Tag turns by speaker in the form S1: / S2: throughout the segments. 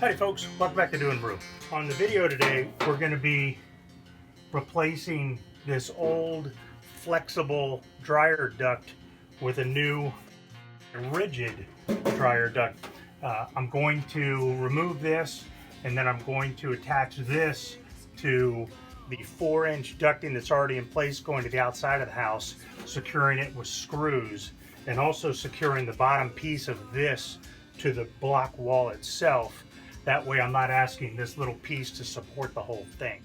S1: Howdy folks, welcome back to Doing Brew. On the video today, we're going to be replacing this old flexible dryer duct with a new rigid dryer duct. I'm going to remove this and then I'm going to attach this to the 4-inch ducting that's already in place going to the outside of the house, securing it with screws and also securing the bottom piece of this to the block wall itself. That way I'm not asking this little piece to support the whole thing.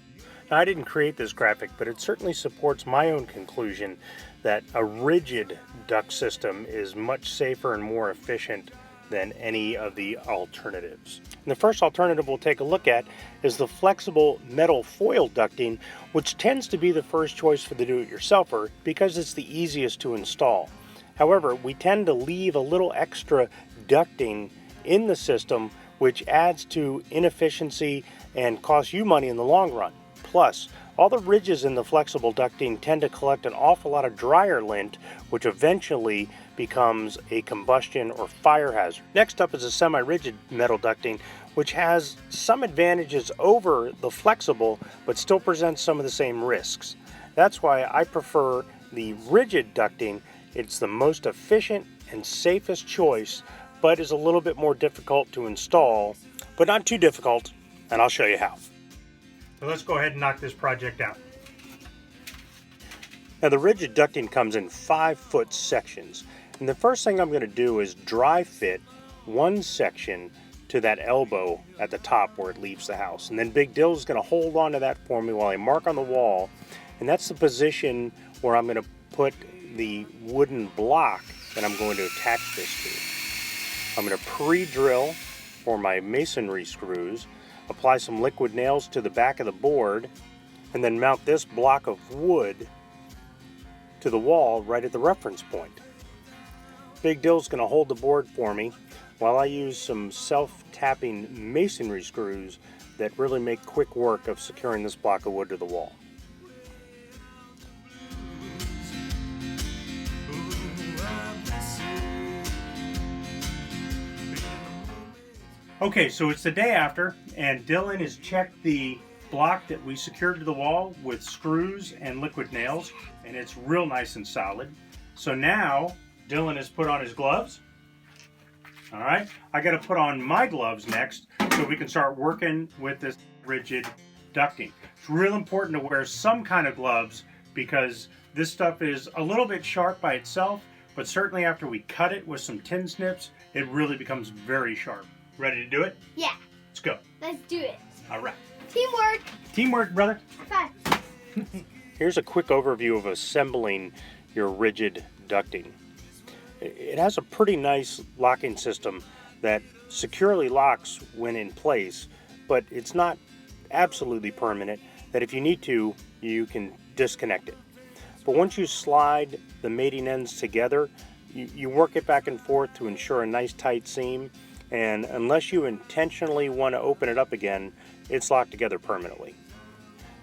S1: Now, I didn't create this graphic, but it certainly supports my own conclusion that a rigid duct system is much safer and more efficient than any of the alternatives. And the first alternative we'll take a look at is the flexible metal foil ducting, which tends to be the first choice for the do-it-yourselfer because it's the easiest to install. However, we tend to leave a little extra ducting in the system, which adds to inefficiency and costs you money in the long run. Plus, all the ridges in the flexible ducting tend to collect an awful lot of dryer lint, which eventually becomes a combustion or fire hazard. Next up is a semi-rigid metal ducting, which has some advantages over the flexible, but still presents some of the same risks. That's why I prefer the rigid ducting. It's the most efficient and safest choice, but is a little bit more difficult to install, but not too difficult, and I'll show you how. So let's go ahead and knock this project out. Now the rigid ducting comes in 5-foot sections, and the first thing I'm going to do is dry fit one section to that elbow at the top where it leaves the house, and then Big Dill is going to hold on to that for me while I mark on the wall, and that's the position where I'm going to put the wooden block that I'm going to attach this to. I'm going to pre-drill for my masonry screws, apply some liquid nails to the back of the board, and then mount this block of wood to the wall right at the reference point. Big Dill's going to hold the board for me while I use some self-tapping masonry screws that really make quick work of securing this block of wood to the wall. Okay, so it's the day after, and Dylan has checked the block that we secured to the wall with screws and liquid nails, and it's real nice and solid. So now, Dylan has put on his gloves. All right, I got to put on my gloves next so we can start working with this rigid ducting. It's real important to wear some kind of gloves because this stuff is a little bit sharp by itself, but certainly after we cut it with some tin snips, it really becomes very sharp. Ready to do it?
S2: Yeah.
S1: Let's go.
S2: Let's do it.
S1: All right.
S2: Teamwork.
S1: Teamwork, brother.
S2: Fast.
S1: Here's a quick overview of assembling your rigid ducting. It has a pretty nice locking system that securely locks when in place, but it's not absolutely permanent, that if you need to, you can disconnect it. But once you slide the mating ends together, you work it back and forth to ensure a nice tight seam. And unless you intentionally want to open it up again, it's locked together permanently.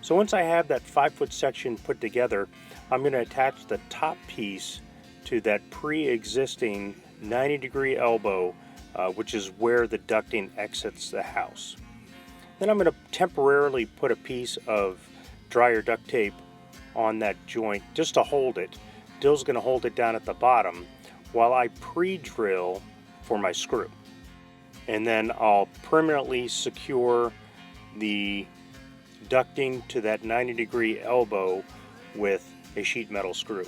S1: So once I have that 5-foot section put together, I'm going to attach the top piece to that pre-existing 90-degree elbow, which is where the ducting exits the house. Then I'm going to temporarily put a piece of dryer duct tape on that joint just to hold it. Dill's going to hold it down at the bottom while I pre-drill for my screw. And then I'll permanently secure the ducting to that 90-degree elbow with a sheet metal screw.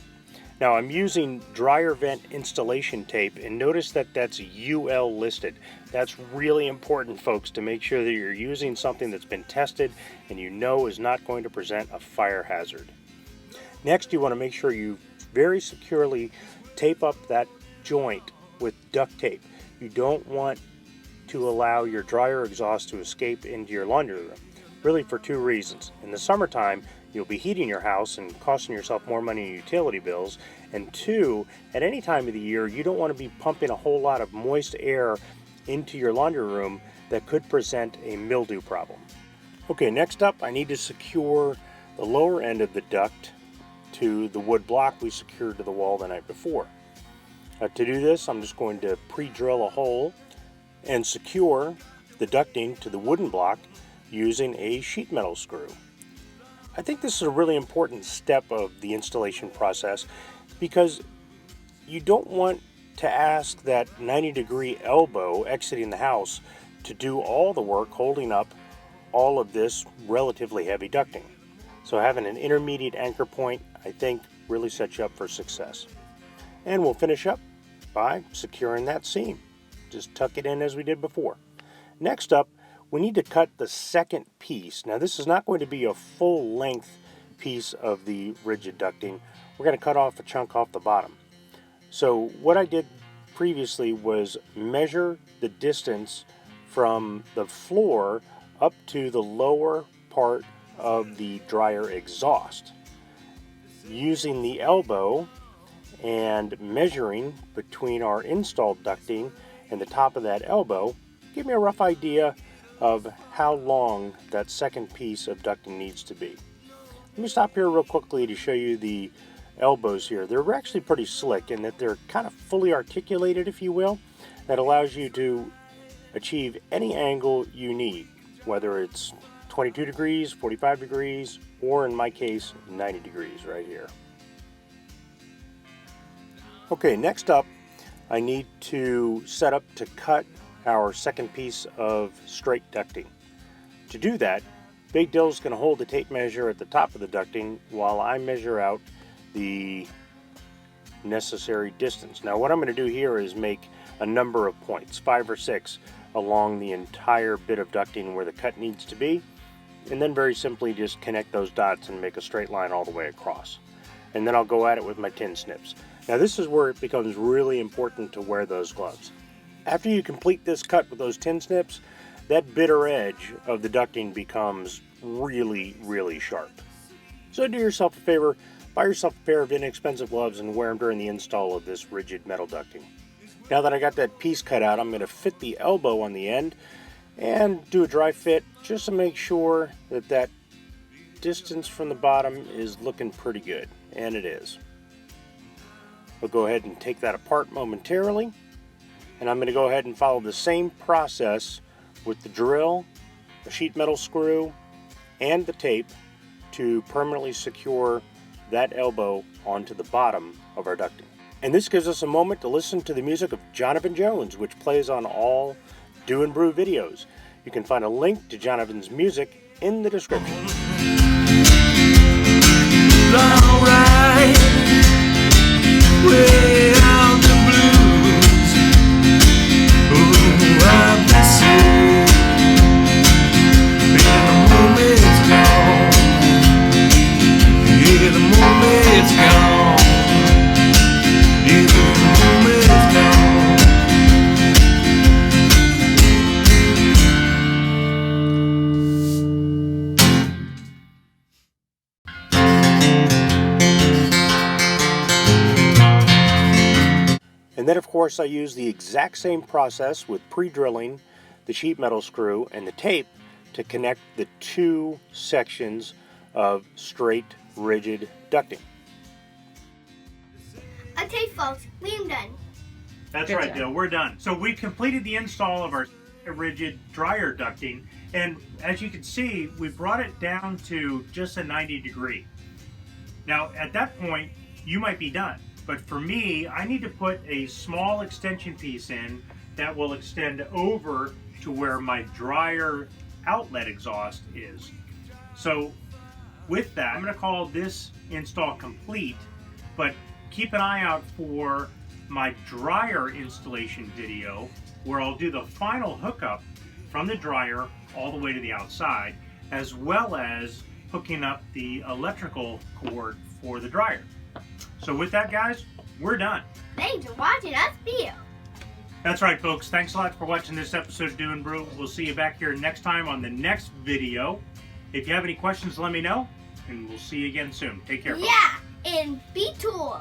S1: Now I'm using dryer vent installation tape, and notice that that's UL listed. That's really important, folks, to make sure that you're using something that's been tested and you know is not going to present a fire hazard. Next, you want to make sure you very securely tape up that joint with duct tape. You don't want to allow your dryer exhaust to escape into your laundry room, really for 2 reasons. In the summertime, you'll be heating your house and costing yourself more money in utility bills, and 2, at any time of the year, you don't want to be pumping a whole lot of moist air into your laundry room that could present a mildew problem. Okay, next up, I need to secure the lower end of the duct to the wood block we secured to the wall the night before. To do this, I'm just going to pre-drill a hole and secure the ducting to the wooden block using a sheet metal screw. I think this is a really important step of the installation process because you don't want to ask that 90-degree elbow exiting the house to do all the work holding up all of this relatively heavy ducting. So having an intermediate anchor point, I think, really sets you up for success. And we'll finish up by securing that seam. Just tuck it in as we did before. Next up, we need to cut the second piece. Now this is not going to be a full length piece of the rigid ducting. We're going to cut off a chunk off the bottom. So what I did previously was measure the distance from the floor up to the lower part of the dryer exhaust. Using the elbow and measuring between our installed ducting and the top of that elbow, give me a rough idea of how long that second piece of ducting needs to be. Let me stop here real quickly to show you the elbows here. They're actually pretty slick in that they're kind of fully articulated, if you will. That allows you to achieve any angle you need, whether it's 22 degrees, 45 degrees, or in my case, 90 degrees right here. Okay, next up, I need to set up to cut our second piece of straight ducting. To do that, Big Dill's going to hold the tape measure at the top of the ducting while I measure out the necessary distance. Now what I'm going to do here is make a number of points, 5 or 6, along the entire bit of ducting where the cut needs to be, and then very simply just connect those dots and make a straight line all the way across. And then I'll go at it with my tin snips. Now this is where it becomes really important to wear those gloves. After you complete this cut with those tin snips, that bitter edge of the ducting becomes really, really sharp. So do yourself a favor, buy yourself a pair of inexpensive gloves and wear them during the install of this rigid metal ducting. Now that I got that piece cut out, I'm going to fit the elbow on the end and do a dry fit just to make sure that that distance from the bottom is looking pretty good, and it is. We'll go ahead and take that apart momentarily, and I'm going to go ahead and follow the same process with the drill, the sheet metal screw, and the tape to permanently secure that elbow onto the bottom of our ducting. And this gives us a moment to listen to the music of Jonivan Jones, which plays on all Do and Brew videos. You can find a link to Jonivan's music in the description.
S2: Long ride, way out the blues. Oh, I miss you. Yeah, the moment's gone. Yeah, the moment's gone. Yeah, the moment's gone.
S1: And then of course I use the exact same process with pre-drilling the sheet metal screw and the tape to connect the two sections of straight rigid ducting.
S3: Okay folks, we're done.
S1: That's
S4: Good
S1: right,
S4: job.
S1: Bill, we're done. So we've completed the install of our rigid dryer ducting, and as you can see, we brought it down to just a 90 degree. Now at that point, you might be done. But for me, I need to put a small extension piece in that will extend over to where my dryer outlet exhaust is. So with that, I'm going to call this install complete, but keep an eye out for my dryer installation video where I'll do the final hookup from the dryer all the way to the outside, as well as hooking up the electrical cord for the dryer. So with that, guys, we're done.
S3: Thanks for watching us video.
S1: That's right, folks. Thanks a lot for watching this episode of Do and Brew. We'll see you back here next time on the next video. If you have any questions, let me know, and we'll see you again soon. Take care, folks.
S3: Yeah, and be tool.